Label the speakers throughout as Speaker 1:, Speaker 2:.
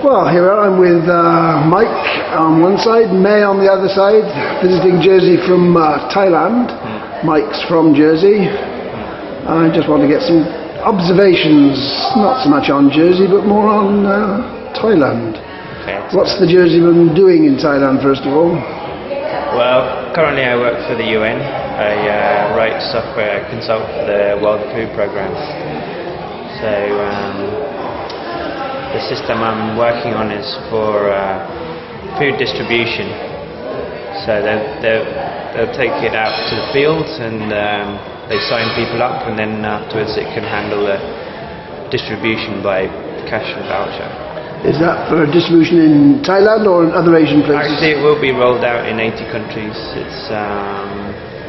Speaker 1: Well, here I'm with Mike on one side, May on the other side, visiting Jersey from Thailand. Mike's from Jersey. I just want to get some observations, not so much on Jersey, but more on Thailand.
Speaker 2: Okay.
Speaker 1: What's the Jerseyman doing in Thailand, first of all?
Speaker 2: Well, currently I work for the UN. I write software, consult for the World Food Programme. So the system I'm working on is for food distribution. So they'll take it out to the fields and they sign people up, and then afterwards it can handle the distribution by cash and voucher.
Speaker 1: Is that for distribution in Thailand or in other Asian places?
Speaker 2: Actually, it will be rolled out in 80 countries. It's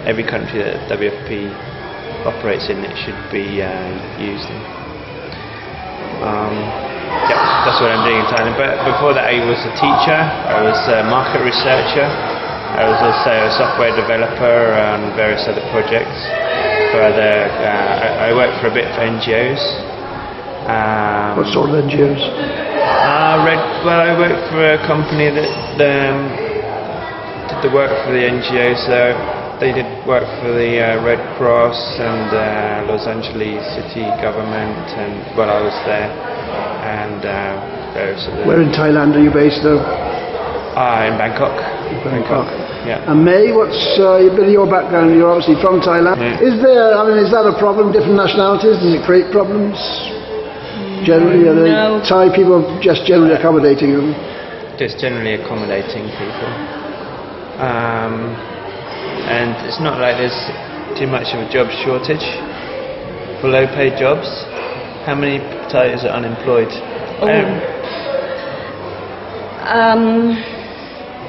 Speaker 2: every country that WFP operates in, it should be used in. Yeah, that's what I'm doing in Thailand. But before that, I was a teacher. I was a market researcher. I was also a software developer on various other projects. I worked for a bit for NGOs.
Speaker 1: What sort of NGOs?
Speaker 2: I worked for a company that did the work for the NGOs. So they did work for the Red Cross and Los Angeles city government, and while I was there, and various other.
Speaker 1: Where in Thailand are you based though?
Speaker 2: In Bangkok.
Speaker 1: Bangkok.
Speaker 2: Yeah.
Speaker 1: And May, what's a bit of your background? You're obviously from Thailand.
Speaker 2: Yeah.
Speaker 1: Is that a problem? Different nationalities? Does it create problems? Generally, are
Speaker 3: No.
Speaker 1: Thai people just generally accommodating them?
Speaker 2: Just generally accommodating people. And it's not like there's too much of a job shortage for low-paid jobs. How many Thais are unemployed?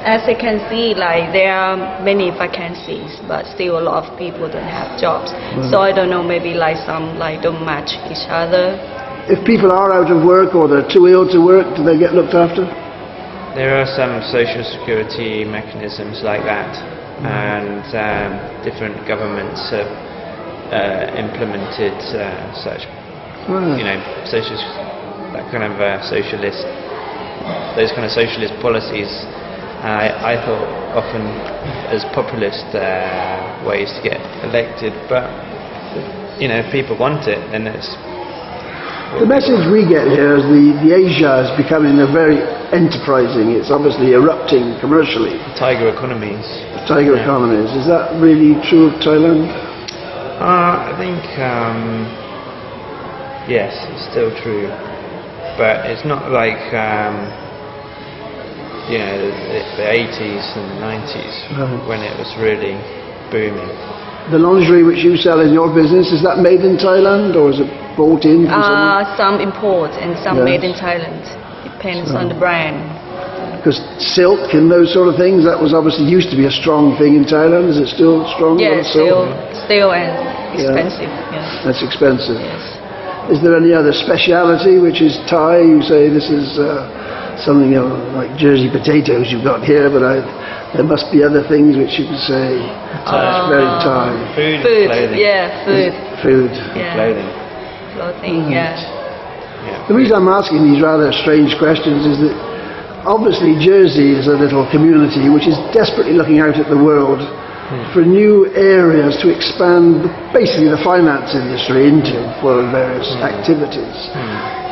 Speaker 3: As you can see, like there are many vacancies, but still a lot of people don't have jobs. So I don't know, maybe like some like don't match each other.
Speaker 1: If people are out of work or they're too ill to work, do they get looked after?
Speaker 2: There are some social security mechanisms like that, and different governments have implemented such, those kind of socialist policies. I thought often as populist ways to get elected, but if people want it, then it's.
Speaker 1: The message we get here is the Asia is becoming a very enterprising. It's obviously erupting commercially.
Speaker 2: Tiger economies.
Speaker 1: Tiger economies. Is that really true of Thailand?
Speaker 2: I think yes, it's still true, but it's not like the 80s and the 90s when it was really booming.
Speaker 1: The lingerie which you sell in your business, is that made in Thailand or is it bought in from somewhere?
Speaker 3: Some import and some made in Thailand. Depends on the brand.
Speaker 1: Because silk and those sort of things, that was obviously used to be a strong thing in Thailand. Is it still strong?
Speaker 3: Yeah, still and expensive. Yeah.
Speaker 1: That's expensive.
Speaker 3: Yes.
Speaker 1: Is there any other speciality which is Thai? You say this is something like Jersey potatoes you've got here, but there must be other things which you can say it's very Thai.
Speaker 2: Food, clothing.
Speaker 3: Yeah, food.
Speaker 1: Food.
Speaker 3: Yeah. Clothing, yeah.
Speaker 1: The reason I'm asking these rather strange questions is that obviously Jersey is a little community which is desperately looking out at the world for new areas to expand basically the finance industry into for various activities.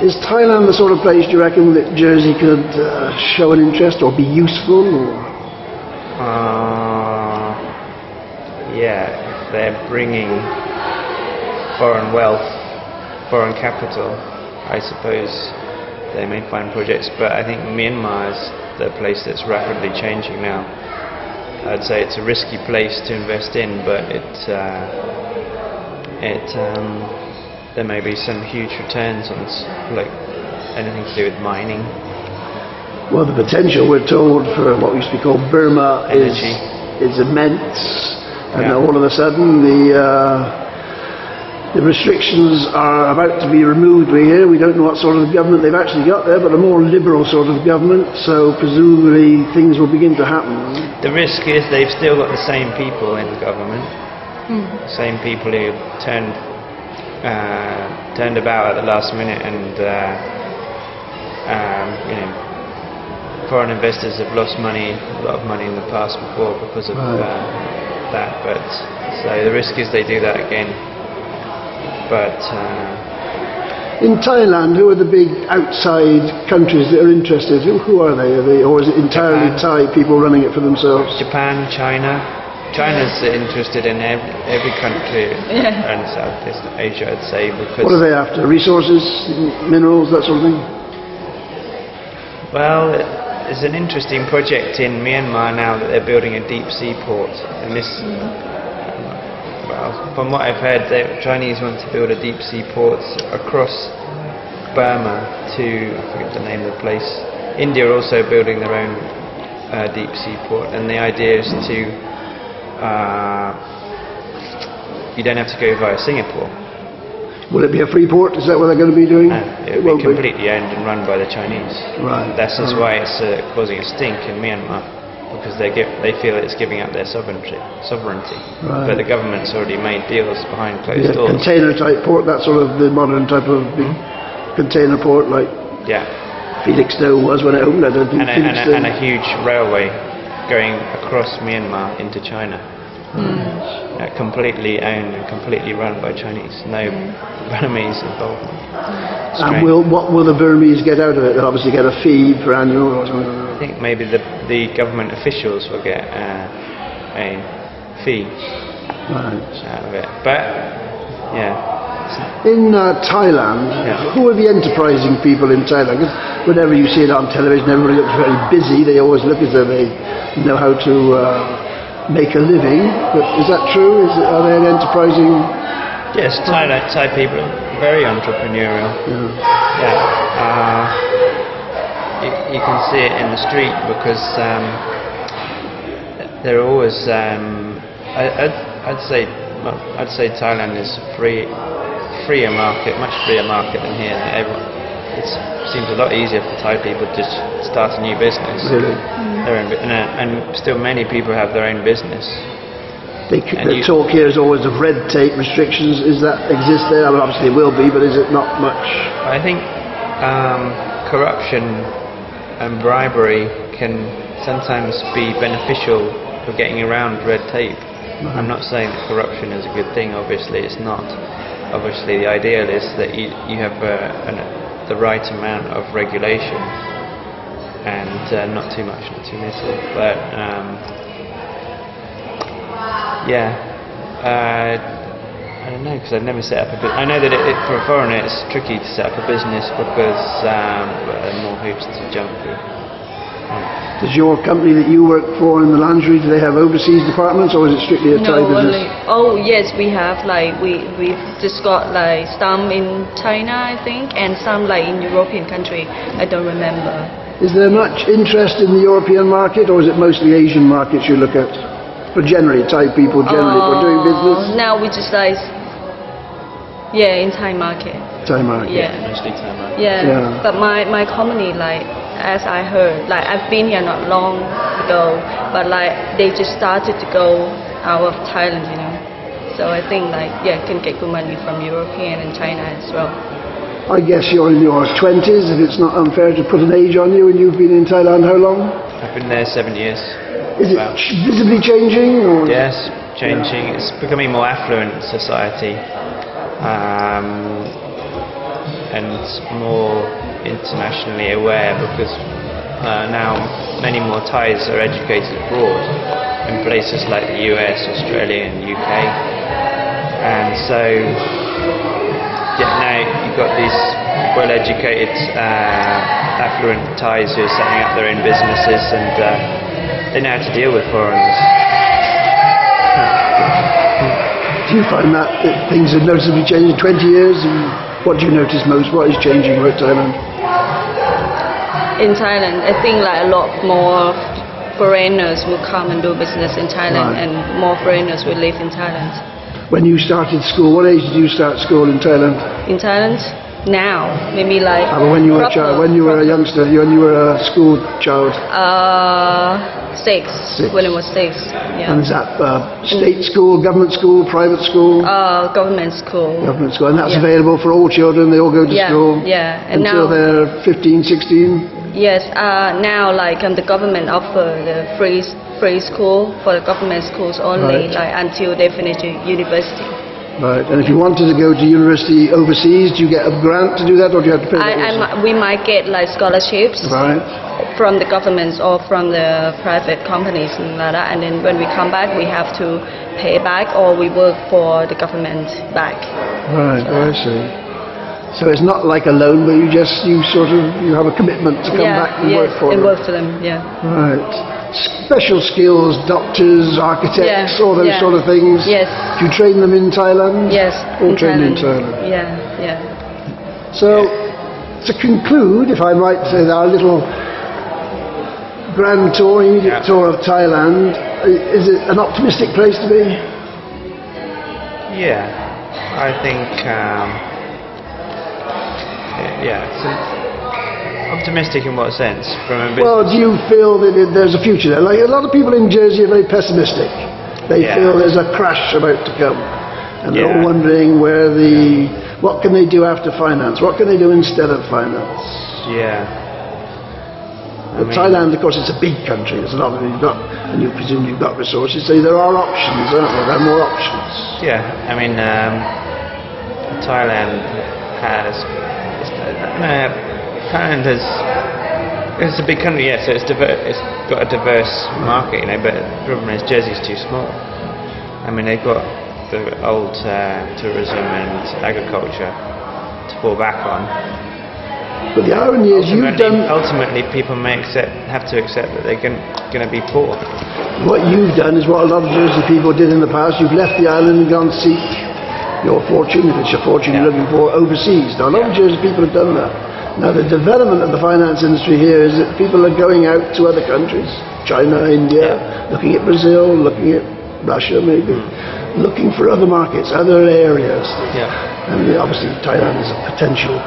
Speaker 1: Is Thailand the sort of place, do you reckon, that Jersey could show an interest or be useful?
Speaker 2: Yeah, if they're bringing foreign wealth, foreign capital, I suppose they may find projects, but I think Myanmar is the place that's rapidly changing now. I'd say it's a risky place to invest in, but there may be some huge returns on like anything to do with mining.
Speaker 1: Well, the potential, we're told, for what used to be called Burma is immense, and all of a sudden the restrictions are about to be removed. We don't know what sort of government they've actually got there, but a more liberal sort of government, so presumably things will begin to happen.
Speaker 2: The risk is they've still got the same people in government, same people who turned about at the last minute and you know, foreign investors have lost money, a lot of money in the past before because of that. But so the risk is they do that again. But
Speaker 1: in Thailand, who are the big outside countries that are interested? Who are they? Or is it entirely
Speaker 2: Japan.
Speaker 1: Thai people running it for themselves?
Speaker 2: Japan, China. China's interested in every country around Southeast Asia, I'd say, because.
Speaker 1: What are they after? Resources, minerals, that sort of thing?
Speaker 2: Well, there's an interesting project in Myanmar now that they're building a deep sea port, and this. Well, from what I've heard, the Chinese want to build a deep sea port across Burma to, I forget the name of the place. India are also building their own deep sea port, and the idea is to you don't have to go via Singapore.
Speaker 1: Will it be a free port? Is that what they're going to be doing?
Speaker 2: No, it will be completely owned and run by the Chinese.
Speaker 1: Right.
Speaker 2: That's just why it's causing a stink in Myanmar, because they feel it's giving up their sovereignty.
Speaker 1: Right.
Speaker 2: But the government's already made deals behind closed doors.
Speaker 1: Container type port, that sort of the modern type of big container port, like Felixstowe was when it opened. I don't think
Speaker 2: and a huge railway going across Myanmar into China. Completely owned and completely run by Chinese. No Burmese involvement.
Speaker 1: And what will the Burmese get out of it? They'll obviously get a fee per annual or something.
Speaker 2: I think maybe the government officials will get a fee out of it. But
Speaker 1: in Thailand, who are the enterprising people in Thailand? 'Cause whenever you see it on television, everybody looks very busy. They always look as though they know how to make a living. But is that true? Are they an enterprising?
Speaker 2: Yes, Thai people are very entrepreneurial. You can see it in the street because they're always. I'd say Thailand is freer market, much freer market than here. It seems a lot easier for Thai people to just start a new business.
Speaker 1: Really?
Speaker 2: And still many people have their own business.
Speaker 1: The talk here is always of red tape restrictions. Is that exist there? I mean, obviously it will be, but is it not much?
Speaker 2: I think corruption and bribery can sometimes be beneficial for getting around red tape. I'm not saying that corruption is a good thing, obviously it's not. Obviously the ideal is that you have the right amount of regulation and not too much, not too little. But I don't know, because I've never set up a business. I know that for a foreigner it's tricky to set up a business because there are more hoops to jump through.
Speaker 1: Does your company that you work for in the lingerie, do they have overseas departments, or is it strictly a Thai business?
Speaker 3: Yes, we have we've just got some in China, I think, and some in European country. I don't remember.
Speaker 1: Is there much interest in the European market, or is it mostly Asian markets you look at? For generally Thai people for doing business?
Speaker 3: Now we just in Thai market.
Speaker 1: Thai market.
Speaker 3: Yeah.
Speaker 2: Mostly Thai market.
Speaker 3: Yeah. But my company as I heard, I've been here not long ago, but they just started to go out of Thailand, So I think can get good money from European and China as well.
Speaker 1: I guess you're in your 20s, if it's not unfair to put an age on you, and you've been in Thailand how long?
Speaker 2: I've been there 7 years.
Speaker 1: Is it visibly changing? Or?
Speaker 2: Yes, changing. Yeah. It's becoming a more affluent society and more internationally aware because now many more Thais are educated abroad in places like the US, Australia and UK. And so now you've got these well-educated affluent Thais who are setting up their own businesses and they know how to deal with foreigners.
Speaker 1: Do you find that things have noticeably changed in 20 years? And what do you notice most? What is changing about Thailand?
Speaker 3: In Thailand, I think a lot more foreigners will come and do business in Thailand, and more foreigners will live in Thailand.
Speaker 1: When you started school, what age did you start school in Thailand?
Speaker 3: In Thailand, now, maybe like.
Speaker 1: When you were a
Speaker 3: proper-
Speaker 1: child, when you were a youngster, when you were a school child,
Speaker 3: 6.
Speaker 1: Six.
Speaker 3: When it was 6. Yeah.
Speaker 1: and is that state school, government school, private school?
Speaker 3: Government school.
Speaker 1: Government school, and that's
Speaker 3: Yeah.
Speaker 1: available for all children. They all go to
Speaker 3: Yeah,
Speaker 1: school
Speaker 3: yeah, and
Speaker 1: until
Speaker 3: now-
Speaker 1: they're 15, 16.
Speaker 3: Yes. Now, like the government offer the free school for the government schools only,
Speaker 1: Right.
Speaker 3: like until they finish university.
Speaker 1: Right. And if you wanted to go to university overseas, do you get a grant to do that, or do you have to pay that also?
Speaker 3: We might get like scholarships
Speaker 1: Right.
Speaker 3: from the governments or from the private companies and like that. And then when we come back, we have to pay back, or we work for the government back.
Speaker 1: Right. Oh, I see. So it's not like a loan, but you have a commitment to come back and work for
Speaker 3: and
Speaker 1: them.
Speaker 3: work for them. Yeah.
Speaker 1: Right. Special skills, doctors, architects,
Speaker 3: Yeah,
Speaker 1: all those
Speaker 3: yeah.
Speaker 1: sort of things.
Speaker 3: Yes.
Speaker 1: Do you train them in Thailand?
Speaker 3: Yes.
Speaker 1: All trained in Thailand.
Speaker 3: Yeah. Yeah.
Speaker 1: So, to conclude, if I might say, our little grand tour, immediate tour of Thailand, is it an optimistic place to be?
Speaker 2: Yeah, I think. It's optimistic in what sense? From a business.
Speaker 1: Well, do you feel that there's a future there? Like a lot of people in Jersey are very pessimistic. They
Speaker 2: Yeah.
Speaker 1: feel there's a crash about to come, and they're all
Speaker 2: Yeah.
Speaker 1: wondering what can they do after finance? What can they do instead of finance?
Speaker 2: Yeah.
Speaker 1: But Thailand, of course, it's a big country. There's a lot of and you presume you've got resources, so there are options, aren't there? There are more options.
Speaker 2: Yeah, I mean, Thailand has. Thailand has. It's a big country, yeah. So it's got a diverse market, But the problem is Jersey's too small. I mean, they've got the old tourism and agriculture to fall back on.
Speaker 1: But the irony is,
Speaker 2: Ultimately, people may have to accept that they're going to be poor.
Speaker 1: what you've done is what a lot of Jersey people did in the past. You've left the island and gone to seek your fortune, if it's your fortune you're looking for, overseas. Now, a lot of Jersey people have done that. Now, the development of the finance industry here is that people are going out to other countries, China, India, looking at Brazil, looking at Russia maybe, looking for other markets, other areas.
Speaker 2: Yeah.
Speaker 1: And obviously Thailand is a potential.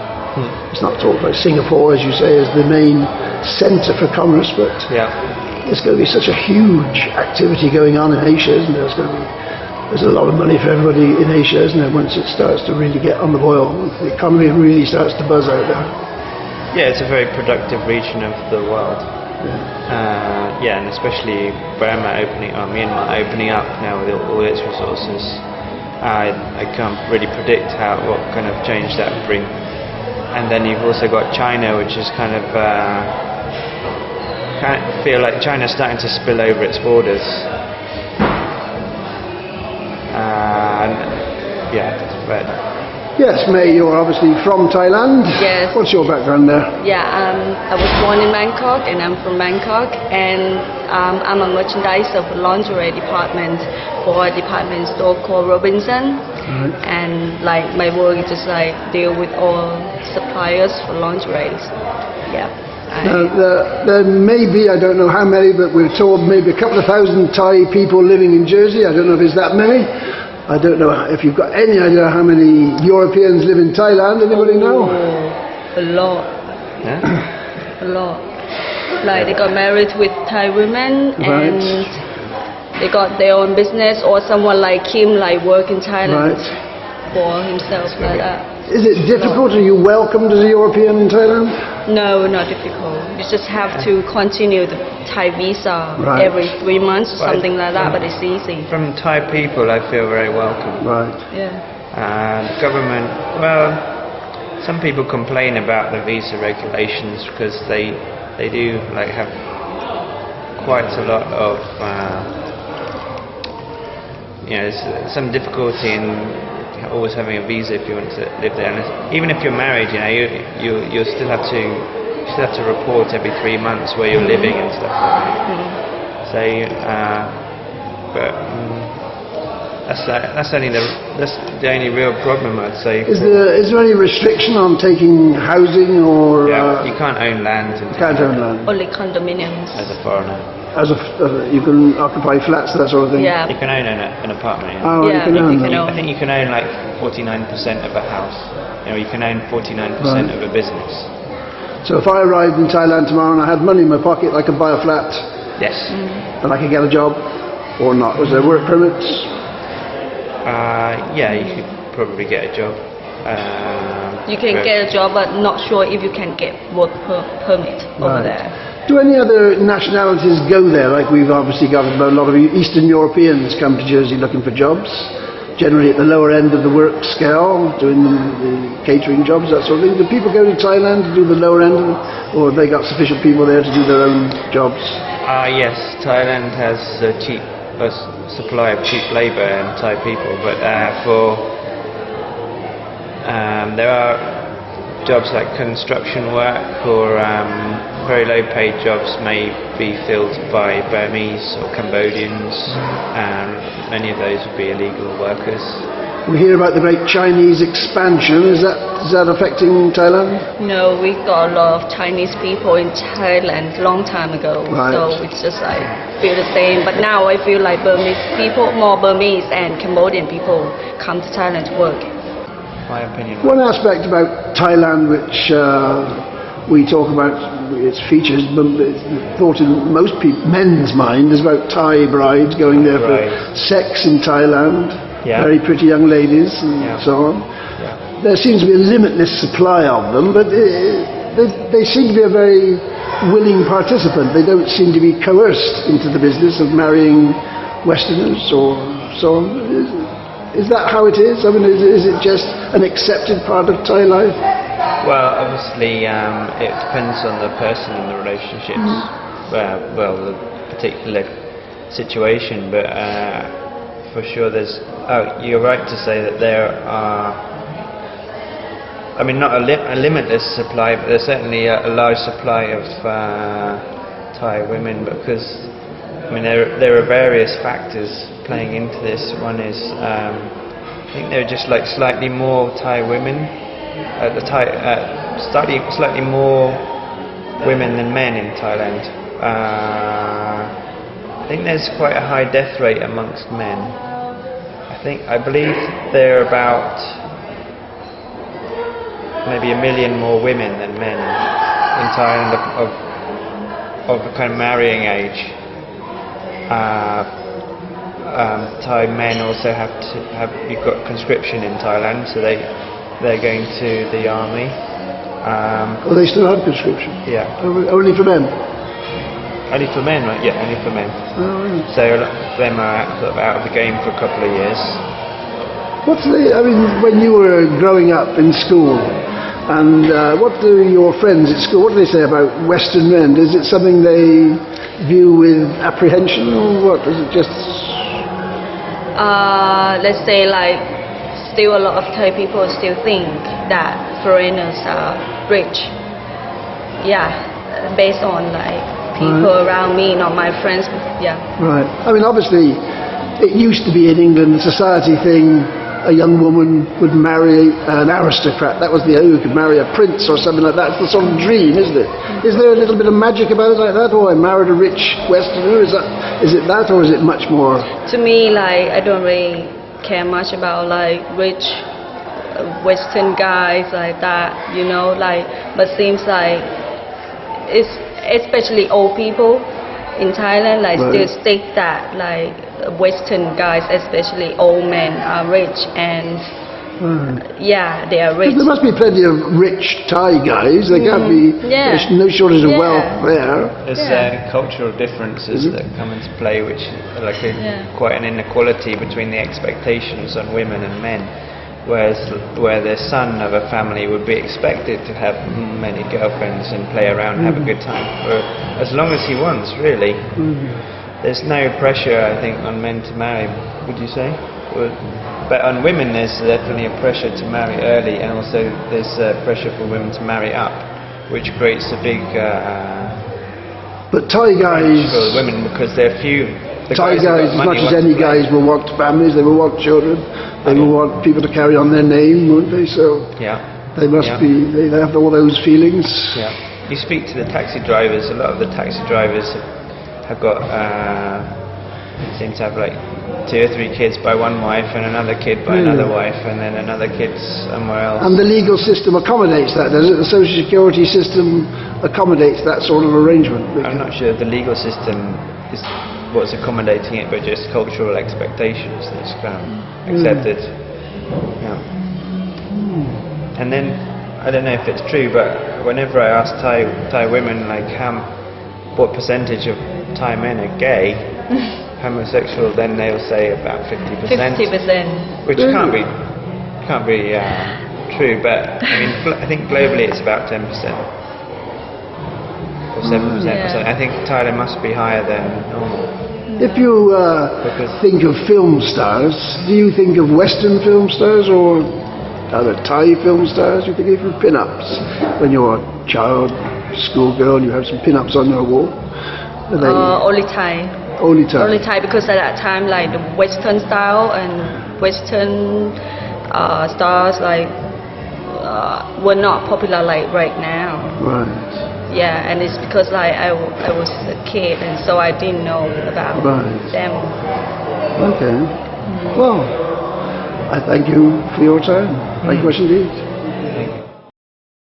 Speaker 1: It's not talked about. Singapore, as you say, is the main centre for commerce, but there's going to be such a huge activity going on in Asia, isn't there? There's a lot of money for everybody in Asia, isn't there, once it starts to really get on the boil, once the economy really starts to buzz out there.
Speaker 2: Yeah, it's a very productive region of the world. And especially Burma Myanmar opening up now with all its resources. I can't really predict what kind of change that would bring. And then you've also got China, which is kind of feel like China's starting to spill over its borders. But
Speaker 1: Yes, May, you're obviously from Thailand.
Speaker 3: Yes.
Speaker 1: What's your background there?
Speaker 3: Yeah, I was born in Bangkok, and I'm from Bangkok, and I'm a merchandiser for lingerie department for a department store called Robinson. And like my work is just like deal with all suppliers for lingerie. Yeah.
Speaker 1: Now, there may be, I don't know how many, but we're told maybe a couple of thousand Thai people living in Jersey. I don't know if it's that many. I don't know if you've got any idea how many Europeans live in Thailand. Anybody know?
Speaker 3: A lot. A lot. Like they got married with Thai women, and they got their own business, or someone like him like work in Thailand for himself like that.
Speaker 1: Is it difficult? Are you welcomed as a European in Thailand?
Speaker 3: No, not difficult. You just have to continue the Thai visa every 3 months, something like that, but it's easy.
Speaker 2: From Thai people, I feel very welcome.
Speaker 1: Right.
Speaker 3: Yeah.
Speaker 2: Government, well, some people complain about the visa regulations because they do like have quite a lot of some difficulty in always having a visa if you want to live there. And even if you're married, you still have to report every 3 months where you're living and stuff like that. So, that's the only real problem, I'd say.
Speaker 1: Is there any restriction on taking housing or?
Speaker 2: You can't own land.
Speaker 1: You can't own land.
Speaker 3: Only condominiums.
Speaker 2: As a foreigner.
Speaker 1: You can occupy flats, that sort of thing.
Speaker 3: Yeah.
Speaker 2: You can own an apartment.
Speaker 1: Oh,
Speaker 3: Yeah,
Speaker 1: you can own them.
Speaker 2: I think you can own like 49% of a house. you can own 49% of a business.
Speaker 1: So if I arrived in Thailand tomorrow and I had money in my pocket, I could buy a flat
Speaker 2: Yes.
Speaker 1: and I could get a job or not. Was there work permits?
Speaker 2: Yeah, you could probably get a job.
Speaker 3: You can
Speaker 2: but-
Speaker 3: get a job, but not sure if you can get work permit over
Speaker 1: Right.
Speaker 3: there.
Speaker 1: Do any other nationalities go there? Like we've obviously got a lot of Eastern Europeans come to Jersey looking for jobs, generally at the lower end of the work scale, doing the catering jobs, that sort of thing. Do people go to Thailand to do the lower end, or have they got sufficient people there to do their own jobs?
Speaker 2: Yes, Thailand has a supply of cheap labour and Thai people, but there are jobs like construction work or very low paid jobs may be filled by Burmese or Cambodians, and many of those would be illegal workers.
Speaker 1: We hear about the great Chinese expansion. Is that affecting Thailand?
Speaker 3: No, we got a lot of Chinese people in Thailand long time ago,
Speaker 1: Right.
Speaker 3: so it's just like feel the same. But now I feel like Burmese people, more Burmese and Cambodian people come to Thailand to work.
Speaker 2: My opinion.
Speaker 1: One aspect about Thailand which we talk about its features, but it's thought in most men's mind is about Thai brides going there for
Speaker 2: Right.
Speaker 1: sex in Thailand,
Speaker 2: Yeah.
Speaker 1: very pretty young ladies and
Speaker 2: Yeah.
Speaker 1: so on.
Speaker 2: Yeah.
Speaker 1: There seems to be a limitless supply of them, but they seem to be a very willing participant. They don't seem to be coerced into the business of marrying Westerners or so on. Is that how it is? I mean, is it just an accepted part of Thai life?
Speaker 2: Well, obviously, it depends on the person and the relationships. Well, the particular situation, but for sure, you're right to say that there are. I mean, not a limitless supply, but there's certainly a large supply of Thai women, because I mean there are various factors playing into this. One is I think there are just like slightly more Thai women, slightly more women than men in Thailand. I think there's quite a high death rate amongst men. I believe there are about maybe 1 million more women than men in Thailand of the kind of marrying age. Thai men also you've got conscription in Thailand, so they're going to the army.
Speaker 1: Or they still have conscription?
Speaker 2: Yeah,
Speaker 1: Only for men?
Speaker 2: only for men, right? Yeah, only for men.
Speaker 1: Oh, right.
Speaker 2: So a lot of them are out of the game for a couple of years.
Speaker 1: I mean, when you were growing up in school, and what do your friends at school, what do they say about Western men? Is it something they view with apprehension, or what? Is it just...
Speaker 3: Let's say like still a lot of Thai people still think that foreigners are rich. Yeah, based on like people around me, not my friends. Yeah.
Speaker 1: Right. I mean, obviously, it used to be in England a society thing. A young woman would marry an aristocrat. That was the who could marry a prince or something like that. It's the sort of dream, isn't it? Is there a little bit of magic about it like that? Oh, I married a rich Westerner. Is it that, or is it much more?
Speaker 3: To me, like I don't really care much about like rich Western guys like that, you know. Like, but seems like it's especially old people in Thailand like still stick that like Western guys, especially old men, are rich and yeah, they are rich.
Speaker 1: There must be plenty of rich Thai guys. There can't be. There's no shortage of wealth there.
Speaker 2: There's cultural differences that come into play, which are like quite an inequality between the expectations on women and men. Where the son of a family would be expected to have many girlfriends and play around and have a good time for as long as he wants, really. There's no pressure, I think, on men to marry, would you say? But on women there's definitely a pressure to marry early, and also there's pressure for women to marry up, which creates a big
Speaker 1: But Thai guys...
Speaker 2: for women, because they're few.
Speaker 1: Thai guys, as much as any guys, will want families, they will want children, they will want people to carry on their name, won't they? So they must be, they have all those feelings.
Speaker 2: Yeah. You speak to the taxi drivers, a lot of the taxi drivers have got, seem to have like 2 or 3 kids by one wife and another kid by another wife and then another kid somewhere else.
Speaker 1: And the legal system accommodates that, does it? The social security system accommodates that sort of arrangement?
Speaker 2: I'm not sure the legal system is what's accommodating it, but just cultural expectations that's kind of accepted. Yeah. And then, I don't know if it's true, but whenever I ask Thai women like what percentage of Thai men are gay, homosexual, then they'll say about 50%.
Speaker 3: 50%.
Speaker 2: Which can't be true, but I mean, I think globally it's about 10% or 7% or something. I think Thailand must be higher than normal.
Speaker 1: If you think of film stars, do you think of Western film stars or other Thai film stars? You think of pin-ups when you're a child, schoolgirl, and you have some pin-ups on your wall?
Speaker 3: Only Thai.
Speaker 1: Only Thai.
Speaker 3: Only Thai, because at that time, like the Western style and Western stars like were not popular like right now.
Speaker 1: Right.
Speaker 3: Yeah, and it's because like I was a kid, and so I didn't know about them.
Speaker 1: Okay. Well, I thank you for your time. Thank you much indeed.